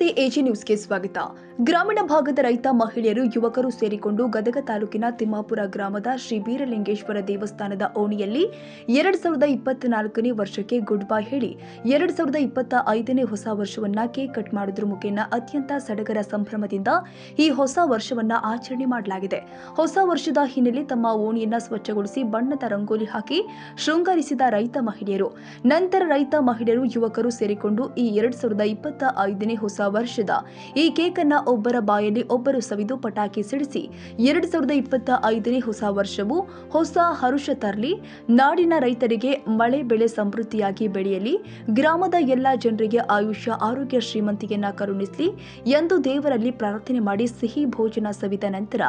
ನಮಸ್ತೆ, ಎಜಿ ನ್ಯೂಸ್ಗೆ ಸ್ವಾಗತ. ಗ್ರಾಮೀಣ ಭಾಗದ ರೈತ ಮಹಿಳೆಯರು, ಯುವಕರು ಸೇರಿಕೊಂಡು ಗದಗ ತಾಲೂಕಿನ ತಿಮ್ಮಾಪುರ ಗ್ರಾಮದ ಶ್ರೀ ಬೀರಲಿಂಗೇಶ್ವರ ದೇವಸ್ಥಾನದ ಓಣಿಯಲ್ಲಿ 2024ನೇ ವರ್ಷಕ್ಕೆ ಗುಡ್ ಬೈ ಹೇಳಿ 2025ನೇ ಹೊಸ ವರ್ಷವನ್ನ ಕೇಕ್ ಕಟ್ ಮಾಡೋದ್ರ ಮುಖೇನ ಅತ್ಯಂತ ಸಡಗರ ಸಂಭ್ರಮದಿಂದ ಈ ಹೊಸ ವರ್ಷವನ್ನ ಆಚರಣೆ ಮಾಡಲಾಗಿದೆ. ಹೊಸ ವರ್ಷದ ಹಿನ್ನೆಲೆ ತಮ್ಮ ಓಣಿಯನ್ನ ಸ್ವಚ್ಛಗೊಳಿಸಿ ಬಣ್ಣದ ರಂಗೋಲಿ ಹಾಕಿ ಶೃಂಗರಿಸಿದ ರೈತ ಮಹಿಳೆಯರು. ನಂತರ ರೈತ ಮಹಿಳೆಯರು, ಯುವಕರು ಸೇರಿಕೊಂಡು ಈ 2025ನೇ ಹೊಸ ವರ್ಷದ ಈ ಕೇಕ್ ಅನ್ನ ಒಬ್ಬರ ಬಾಯಲ್ಲಿ ಒಬ್ಬರು ಸವಿದು ಪಟಾಕಿ ಸಿಡಿಸಿ 2025ನೇ ಹೊಸ ವರ್ಷವು ಹೊಸ ಹರುಷ ತರಲಿ, ನಾಡಿನ ರೈತರಿಗೆ ಮಳೆ ಬೆಳೆ ಸಮೃದ್ಧಿಯಾಗಿ ಬೆಳೆಯಲಿ, ಗ್ರಾಮದ ಎಲ್ಲಾ ಜನರಿಗೆ ಆಯುಷ್ಯ ಆರೋಗ್ಯ ಶ್ರೀಮಂತಿಯನ್ನ ಕರುಣಿಸಲಿ ಎಂದು ದೇವರಲ್ಲಿ ಪ್ರಾರ್ಥನೆ ಮಾಡಿ ಸಿಹಿ ಭೋಜನ ಸವಿದ ನಂತರ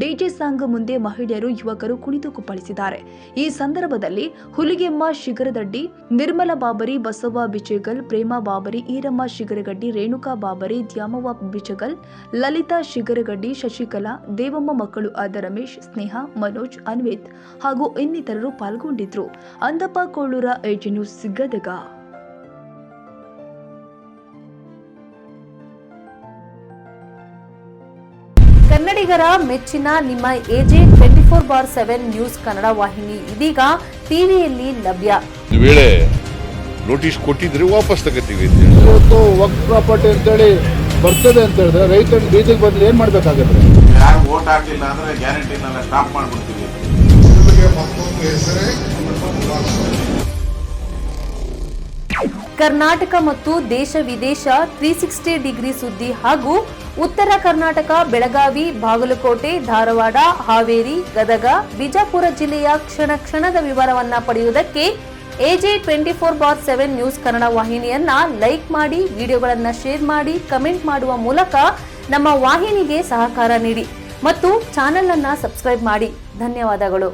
ಡಿಜೆ ಸಾಂಗ್ ಮುಂದೆ ಮಹಿಳೆಯರು, ಯುವಕರು ಕುಣಿದು ಕುಪ್ಪಳಿಸಿದ್ದಾರೆ. ಈ ಸಂದರ್ಭದಲ್ಲಿ ಹುಲಿಗೆಮ್ಮ ಶಿಗರದಡ್ಡಿ, ನಿರ್ಮಲ ಬಾಬರಿ, ಬಸವ ಬಿಚೇಗಲ್, ಪ್ರೇಮ ಬಾಬರಿ, ಈರಮ್ಮ ಶಿಗರಗಡ್ಡಿ, ರೇಣುಕಾ ಬಾಬರಿ, ದ್ಯಾಮವ್ವ ಬಿಚಗಲ್, ಲಲಿತಾ ಶಿಗರಗಡ್ಡಿ, ಶಶಿಕಲಾ, ದೇವಮ್ಮ ಮಕ್ಕಳು ಆದ ರಮೇಶ್, ಸ್ನೇಹ, ಮನೋಜ್, ಅನ್ವಿತ್ ಹಾಗೂ ಇನ್ನಿತರರು ಪಾಲ್ಗೊಂಡಿದ್ರು. Andappa Kolur, AG news, Gadag. ಕನ್ನಡಿಗರ ಮೆಚ್ಚಿನ ನಿಮ್ಮ ಎಜೆ 24/7 ನ್ಯೂಸ್ ಕನ್ನಡ ವಾಹಿನಿ ಇದೀಗ ಟಿವಿಯಲ್ಲಿ ಲಭ್ಯ. ವೇಳೆ ನೋಟಿಸ್ ಕೊಟ್ಟಿದ್ರೆ ವಾಪಸ್ ತಗೋತೀವಿ. ಇವತ್ತು ವಕ್ಫ್ ಪ್ರಾಪರ್ಟಿ ಅಂತೇಳಿ ಬರ್ತದೆ ಅಂತ ಹೇಳಿದ್ರೆ ರೈತರು ಬೀದಿಗೆ ಬಂದ್ರೆ ಏನ್ ಮಾಡ್ಬೇಕಾಗತ್ತೆ? ಯಾರು ವೋಟ್ ಹಾಕಿಲ್ಲ ಅಂದ್ರೆ ಗ್ಯಾರಂಟಿನೆಲ್ಲ ಸ್ಟಾಪ್ ಮಾಡ್ಬಿಡ್ತೀವಿ. ಕರ್ನಾಟಕ ಮತ್ತು ದೇಶ ವಿದೇಶ 360 ಡಿಗ್ರಿ ಸುದ್ದಿ ಹಾಗೂ ಉತ್ತರ ಕರ್ನಾಟಕ, ಬೆಳಗಾವಿ, ಬಾಗಲಕೋಟೆ, ಧಾರವಾಡ, ಹಾವೇರಿ, ಗದಗ, ಬಿಜಾಪುರ ಜಿಲ್ಲೆಯ ಕ್ಷಣ ಕ್ಷಣದ ವಿವರವನ್ನ ಪಡೆಯುವುದಕ್ಕೆ ಎಜೆ 24/7 ನ್ಯೂಸ್ ಕನ್ನಡ ವಾಹಿನಿಯನ್ನ ಲೈಕ್ ಮಾಡಿ, ವಿಡಿಯೋಗಳನ್ನ ಶೇರ್ ಮಾಡಿ, ಕಮೆಂಟ್ ಮಾಡುವ ಮೂಲಕ ನಮ್ಮ ವಾಹಿನಿಗೆ ಸಹಕಾರ ನೀಡಿ ಮತ್ತು ಚಾನೆಲ್ ಅನ್ನ ಸಬ್ಸ್ಕ್ರೈಬ್ ಮಾಡಿ. ಧನ್ಯವಾದಗಳು.